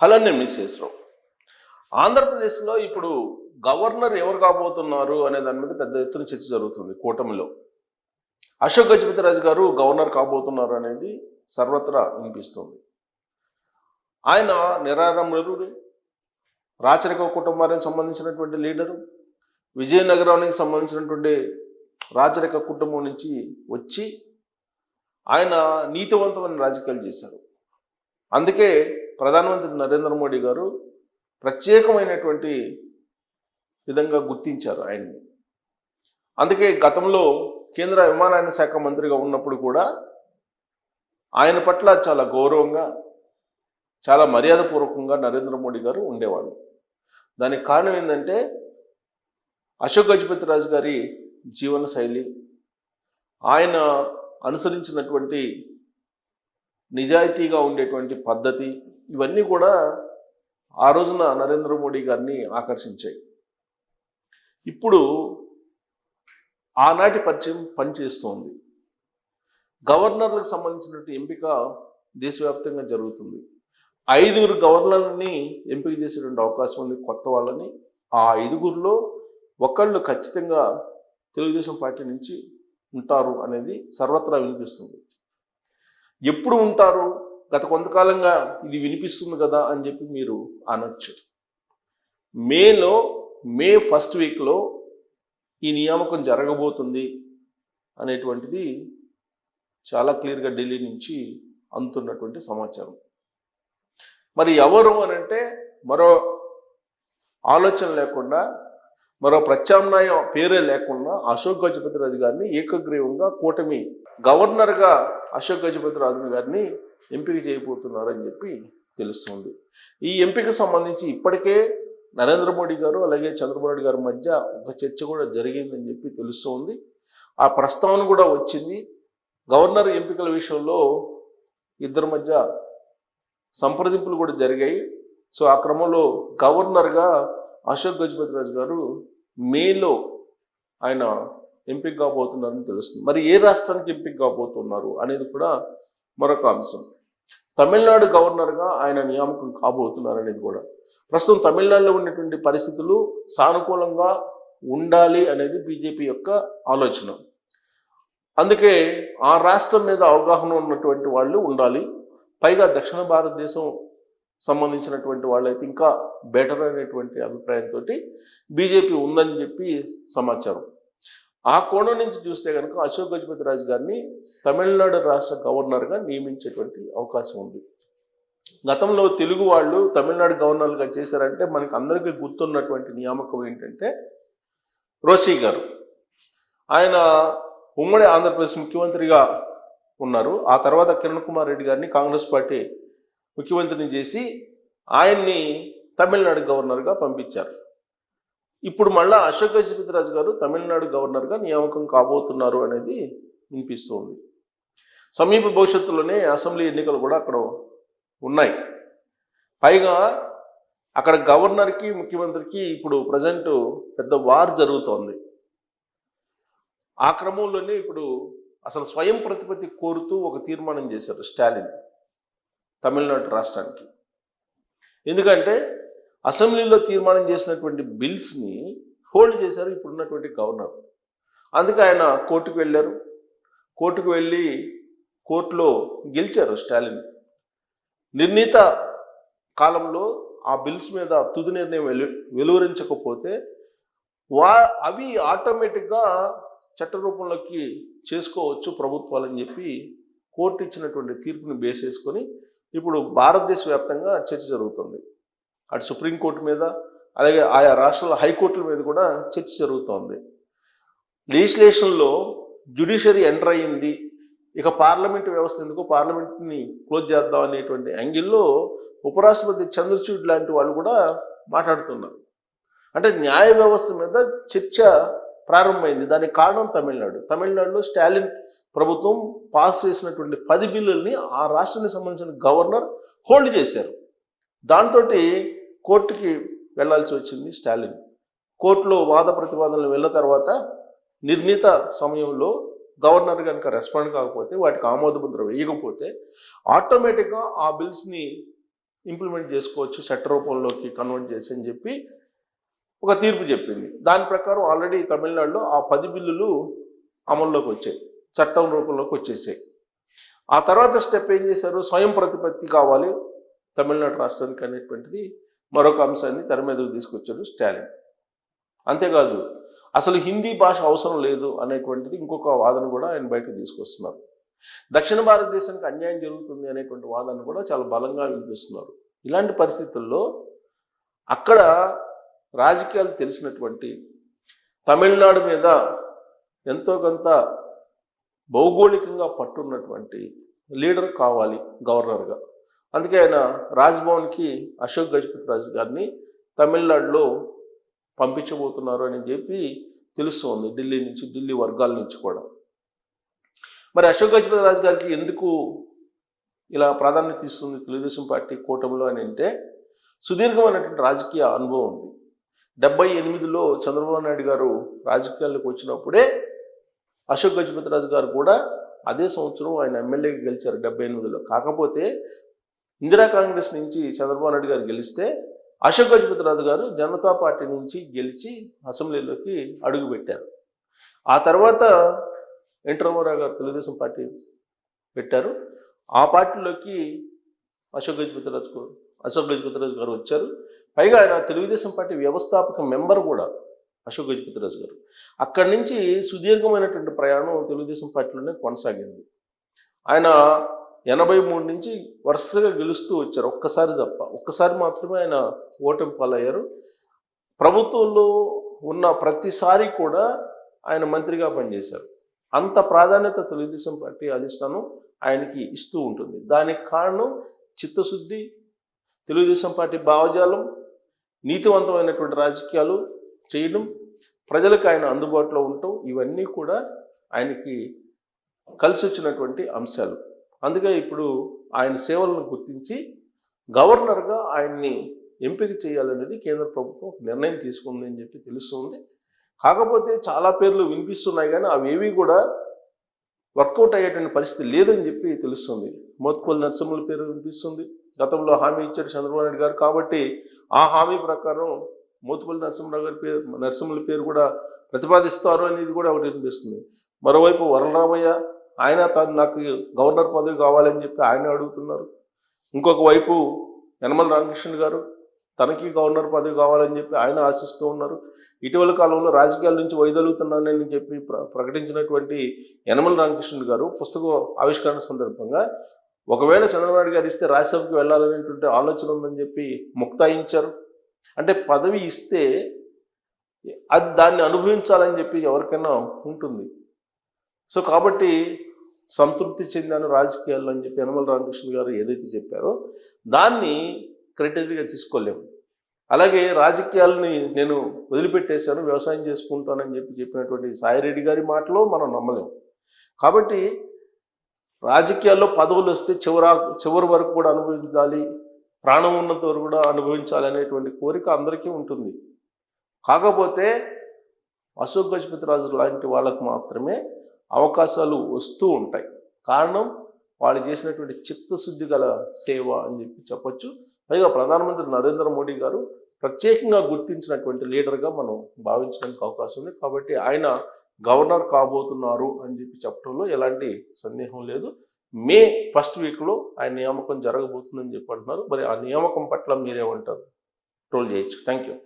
Hello నేను miss. ఆంధ్రప్రదేశ్లో ఇప్పుడు గవర్నర్ ఎవరు కాబోతున్నారు అనే దాని మీద పెద్ద ఎత్తున చర్చ జరుగుతుంది కూటమిలో. అశోక్ గజపతిరాజు గారు గవర్నర్ కాబోతున్నారు అనేది సర్వత్రా వినిపిస్తుంది. ఆయన నిరాడంబరుడు, రాచరిక కుటుంబానికి సంబంధించినటువంటి లీడరు, విజయనగరానికి సంబంధించినటువంటి రాచరిక కుటుంబం నుంచి వచ్చి ఆయన నీతివంతమైన రాజకీయాలు చేశారు. అందుకే ప్రధానమంత్రి నరేంద్ర మోడీ గారు ప్రత్యేకమైనటువంటి విధంగా గుర్తించారు ఆయన్ని. అందుకే గతంలో కేంద్ర విమానయాన శాఖ మంత్రిగా ఉన్నప్పుడు కూడా ఆయన పట్ల చాలా గౌరవంగా, చాలా మర్యాదపూర్వకంగా నరేంద్ర మోడీ గారు ఉండేవాళ్ళు. దానికి కారణం ఏంటంటే అశోక్ గజపతిరాజు గారి జీవన శైలి, ఆయన అనుసరించినటువంటి నిజాయితీగా ఉండేటువంటి పద్ధతి, ఇవన్నీ కూడా ఆ రోజున నరేంద్ర మోడీ గారిని ఆకర్షించాయి. ఇప్పుడు ఆనాటి పరిచయం పనిచేస్తోంది. గవర్నర్లకు సంబంధించినటువంటి ఎంపిక దేశవ్యాప్తంగా జరుగుతుంది. 5 గవర్నర్లని ఎంపిక చేసేటువంటి అవకాశం ఉంది, కొత్త వాళ్ళని. ఆ 5లో ఒకళ్ళు ఖచ్చితంగా తెలుగుదేశం పార్టీ నుంచి ఉంటారు అనేది సర్వత్రా వినిపిస్తుంది. ఎప్పుడు ఉంటారు? గత కొంతకాలంగా ఇది వినిపిస్తుంది కదా అని చెప్పి మీరు అనొచ్చు. మే ఫస్ట్ వీక్లో ఈ నియామకం జరగబోతుంది అనేటువంటిది చాలా క్లియర్గా ఢిల్లీ నుంచి అందుతున్నటువంటి సమాచారం. మరి ఎవరు అని అంటే మరో ఆలోచన లేకుండా, మరో ప్రత్యామ్నాయ పేరే లేకుండా అశోక్ గజపతిరాజు గారిని ఏకగ్రీవంగా కూటమి గవర్నర్గా అశోక్ గజపతిరాజు గారిని ఎంపిక చేయబోతున్నారని చెప్పి తెలుస్తుంది. ఈ ఎంపిక సంబంధించి ఇప్పటికే నరేంద్ర మోడీ గారు అలాగే చంద్రబాబు నాయుడు గారి మధ్య ఒక చర్చ కూడా జరిగిందని చెప్పి తెలుస్తుంది. ఆ ప్రస్తావన కూడా వచ్చింది. గవర్నర్ ఎంపికల విషయంలో ఇద్దరి మధ్య సంప్రదింపులు కూడా జరిగాయి. సో ఆ క్రమంలో గవర్నర్గా అశోక్ గజపతిరాజు గారు మేలో ఆయన ఎంపిక కాబోతున్నారని తెలుస్తుంది. మరి ఏ రాష్ట్రానికి ఎంపిక కాబోతున్నారు అనేది కూడా మరొక అంశం. తమిళనాడు గవర్నర్గా ఆయన నియామకం కాబోతున్నారు అనేది కూడా. ప్రస్తుతం తమిళనాడులో ఉన్నటువంటి పరిస్థితులు సానుకూలంగా ఉండాలి అనేది బీజేపీ యొక్క ఆలోచన. అందుకే ఆ రాష్ట్రం మీద అవగాహన ఉన్నటువంటి వాళ్ళు ఉండాలి. పైగా దక్షిణ భారతదేశం సంబంధించినటువంటి వాళ్ళైతే ఇంకా బెటర్ అనేటువంటి అభిప్రాయంతో బీజేపీ ఉందని చెప్పి సమాచారం. ఆ కోణం నుంచి చూస్తే కనుక అశోక్ గజపతిరాజు గారిని తమిళనాడు రాష్ట్ర గవర్నర్గా నియమించేటువంటి అవకాశం ఉంది. గతంలో తెలుగు వాళ్ళు తమిళనాడు గవర్నర్గా చేశారంటే మనకి అందరికీ గుర్తున్నటువంటి నియామకం ఏంటంటే రోషి గారు. ఆయన ఉమ్మడి ఆంధ్రప్రదేశ్ ముఖ్యమంత్రిగా ఉన్నారు. ఆ తర్వాత కిరణ్ కుమార్ రెడ్డి గారిని కాంగ్రెస్ పార్టీ ముఖ్యమంత్రిని చేసి ఆయన్ని తమిళనాడు గవర్నర్గా పంపించారు. ఇప్పుడు మళ్ళా అశోక్ గజపతిరాజు గారు తమిళనాడు గవర్నర్గా నియామకం కాబోతున్నారు అనేది వినిపిస్తుంది. సమీప భవిష్యత్తులోనే అసెంబ్లీ ఎన్నికలు కూడా అక్కడ ఉన్నాయి. పైగా అక్కడ గవర్నర్కి ముఖ్యమంత్రికి ఇప్పుడు ప్రజెంట్ పెద్ద వార్ జరుగుతోంది. ఆ క్రమంలోనే ఇప్పుడు అసలు స్వయం ప్రతిపత్తి కోరుతూ ఒక తీర్మానం చేశారు స్టాలిన్ తమిళనాడు రాష్ట్రానికి. ఎందుకంటే అసెంబ్లీలో తీర్మానం చేసినటువంటి బిల్స్ని హోల్డ్ చేశారు ఇప్పుడున్నటువంటి గవర్నర్. అందుకే ఆయన కోర్టుకు వెళ్ళారు. కోర్టుకు వెళ్ళి కోర్టులో గెలిచారు స్టాలిన్. నిర్ణీత కాలంలో ఆ బిల్స్ మీద తుది నిర్ణయం వెలువరించకపోతే అవి ఆటోమేటిక్గా చట్ట రూపంలోకి చేసుకోవచ్చు ప్రభుత్వాలని చెప్పి కోర్టు ఇచ్చినటువంటి తీర్పుని బేస్ చేసుకొని ఇప్పుడు భారతదేశ వ్యాప్తంగా చర్చ జరుగుతుంది. అటు సుప్రీంకోర్టు మీద అలాగే ఆయా రాష్ట్రాల హైకోర్టుల మీద కూడా చర్చ జరుగుతోంది. లెజిస్లేషన్లో జ్యుడిషియరీ ఎంటర్ అయ్యింది, ఇక పార్లమెంటు వ్యవస్థ ఎందుకు, పార్లమెంట్ని క్లోజ్ చేద్దాం అనేటువంటి యాంగిల్లో ఉపరాష్ట్రపతి చంద్రచూడ్ లాంటి వాళ్ళు కూడా మాట్లాడుతున్నారు. అంటే న్యాయ వ్యవస్థ మీద చర్చ ప్రారంభమైంది. దానికి కారణం తమిళనాడులో స్టాలిన్ ప్రభుత్వం పాస్ చేసినటువంటి 10 బిల్లుల్ని ఆ రాష్ట్రానికి సంబంధించిన గవర్నర్ హోల్డ్ చేశారు. దాంతో కోర్టుకి వెళ్లాల్సి వచ్చింది స్టాలిన్. కోర్టులో వాద ప్రతివాదనలు వెళ్ళిన తర్వాత నిర్ణీత సమయంలో గవర్నర్ కనుక రెస్పాండ్ కాకపోతే, వాటికి ఆమోద ముద్ర వేయకపోతే ఆటోమేటిక్గా ఆ బిల్స్ని ఇంప్లిమెంట్ చేసుకోవచ్చు చట్ట రూపంలోకి కన్వర్ట్ చేసి అని చెప్పి ఒక తీర్పు చెప్పింది. దాని ప్రకారం ఆల్రెడీ తమిళనాడులో ఆ 10 బిల్లులు అమల్లోకి వచ్చాయి, చట్టం రూపంలోకి వచ్చేసాయి. ఆ తర్వాత స్టెప్ ఏం చేశారు, స్వయం ప్రతిపత్తి కావాలి తమిళనాడు రాష్ట్రానికి అనేటువంటిది మరొక అంశాన్ని తెర మీదకు తీసుకొచ్చాడు స్టాలిన్. అంతేకాదు అసలు హిందీ భాష అవసరం లేదు అనేటువంటిది ఇంకొక వాదన కూడా ఆయన బయటకు తీసుకొస్తున్నారు. దక్షిణ భారతదేశానికి అన్యాయం జరుగుతుంది అనేటువంటి వాదన కూడా చాలా బలంగా వినిపిస్తున్నారు. ఇలాంటి పరిస్థితుల్లో అక్కడ రాజకీయాలు తెలిసినటువంటి తమిళనాడు మీద ఎంతో కొంత భౌగోళికంగా పట్టున్నటువంటి లీడర్ కావాలి గవర్నర్గా. అందుకే ఆయన రాజ్భవన్కి అశోక్ గజపతి రాజు గారిని తమిళనాడులో పంపించబోతున్నారు అని చెప్పి తెలుస్తోంది ఢిల్లీ నుంచి, ఢిల్లీ వర్గాల నుంచి కూడా. మరి అశోక్ గజపతి రాజు గారికి ఎందుకు ఇలా ప్రాధాన్యత ఇస్తుంది తెలుగుదేశం పార్టీ కూటమిలో అని అంటే సుదీర్ఘమైనటువంటి రాజకీయ అనుభవం ఉంది. 78లో చంద్రబాబు నాయుడు గారు రాజకీయాల్లోకి వచ్చినప్పుడే అశోక్ గజపతి రాజు గారు కూడా అదే సంవత్సరం ఆయన ఎమ్మెల్యేగా గెలిచారు 78లో. కాకపోతే ఇందిరా కాంగ్రెస్ నుంచి చంద్రబాబు నాయుడు గారు గెలిస్తే అశోక్ గజపతి రాజు గారు జనతా పార్టీ నుంచి గెలిచి అసెంబ్లీలోకి అడుగుపెట్టారు. ఆ తర్వాత ఎన్టీ రామారావు గారు తెలుగుదేశం పార్టీ పెట్టారు. ఆ పార్టీలోకి అశోక్ గజపతి రాజు గారు వచ్చారు. పైగా ఆయన తెలుగుదేశం పార్టీ వ్యవస్థాపక మెంబర్ కూడా అశోక్ గజపతి రాజు గారు. అక్కడి నుంచి సుదీర్ఘమైనటువంటి ప్రయాణం తెలుగుదేశం పార్టీలోనే కొనసాగింది. ఆయన 83 నుంచి వరుసగా గెలుస్తూ వచ్చారు, ఒక్కసారి మాత్రమే ఆయన ఓటమి పాలయ్యారు. ప్రభుత్వంలో ఉన్న ప్రతిసారి కూడా ఆయన మంత్రిగా పనిచేశారు. అంత ప్రాధాన్యత తెలుగుదేశం పార్టీ అధిష్టానం ఆయనకి ఇస్తూ ఉంటుంది. దానికి కారణం చిత్తశుద్ధి, తెలుగుదేశం పార్టీ భావజాలం, నీతివంతమైనటువంటి రాజకీయాలు చేయడం, ప్రజలకు ఆయన అందుబాటులో ఉండటం, ఇవన్నీ కూడా ఆయనకి కలిసి వచ్చినటువంటి అంశాలు. అందుకే ఇప్పుడు ఆయన సేవలను గుర్తించి గవర్నర్గా ఆయన్ని ఎంపిక చేయాలనేది కేంద్ర ప్రభుత్వం ఒక నిర్ణయం తీసుకుంది అని చెప్పి తెలుస్తుంది. కాకపోతే చాలా పేర్లు వినిపిస్తున్నాయి కానీ అవేవి కూడా వర్కౌట్ అయ్యేటువంటి పరిస్థితి లేదని చెప్పి తెలుస్తుంది. మోత్కుపల్లి నరసింహుల పేరు వినిపిస్తుంది. గతంలో హామీ ఇచ్చారు చంద్రబాబు నాయుడు గారు, కాబట్టి ఆ హామీ ప్రకారం మోత్కుపల్లి నరసింహుల పేరు కూడా ప్రతిపాదిస్తారు అనేది కూడా ఒకటి వినిపిస్తుంది. మరోవైపు వరలరామయ్య ఆయన నాకు గవర్నర్ పదవి కావాలని చెప్పి ఆయన అడుగుతున్నారు. ఇంకొక వైపు యనమల రామకృష్ణ గారు తనకి గవర్నర్ పదవి కావాలని చెప్పి ఆయన ఆశిస్తూ ఉన్నారు. ఇటీవల కాలంలో రాజకీయాల నుంచి వైదొలుగుతున్నానని చెప్పి ప్రకటించినటువంటి యనమల రామకృష్ణ గారు పుస్తక ఆవిష్కరణ సందర్భంగా ఒకవేళ చంద్రబాబు గారు ఇస్తే రాజ్యసభకి వెళ్ళాలనేటువంటి ఆలోచన ఉందని చెప్పి ముక్తాయించారు. అంటే పదవి ఇస్తే అది దాన్ని అనుభవించాలని చెప్పి ఎవరికైనా ఉంటుంది. సో కాబట్టి సంతృప్తి చెందాను రాజకీయాల్లో అని చెప్పి యనమల రామకృష్ణ గారు ఏదైతే చెప్పారో దాన్ని క్రైటీరియాగా తీసుకోలేము. అలాగే రాజకీయాలని నేను వదిలిపెట్టేశాను, వ్యవసాయం చేసుకుంటానని చెప్పినటువంటి సాయిరెడ్డి గారి మాటలో మనం నమ్మలేము. కాబట్టి రాజకీయాల్లో పదవులు వస్తే చివరి వరకు కూడా అనుభవించాలి, ప్రాణం ఉన్నంత వరకు కూడా అనుభవించాలి అనేటువంటి కోరిక అందరికీ ఉంటుంది. కాకపోతే అశోక్ గజపతి రాజు లాంటి వాళ్ళకు మాత్రమే అవకాశాలు వస్తూ ఉంటాయి. కారణం వాళ్ళు చేసినటువంటి చిత్తశుద్ధి గల సేవ అని చెప్పి చెప్పొచ్చు. పైగా ప్రధానమంత్రి నరేంద్ర మోడీ గారు ప్రత్యేకంగా గుర్తించినటువంటి లీడర్గా మనం భావించడానికి అవకాశం ఉంది. కాబట్టి ఆయన గవర్నర్ కాబోతున్నారు అని చెప్పి చెప్పడంలో ఎలాంటి సందేహం లేదు. మే 1st వీక్లో ఆయన నియామకం జరగబోతుందని చెప్పి అంటున్నారు. మరి ఆ నియామకం పట్ల మీరేమంటారు? ట్రోల్ చేయొచ్చు. Thank you.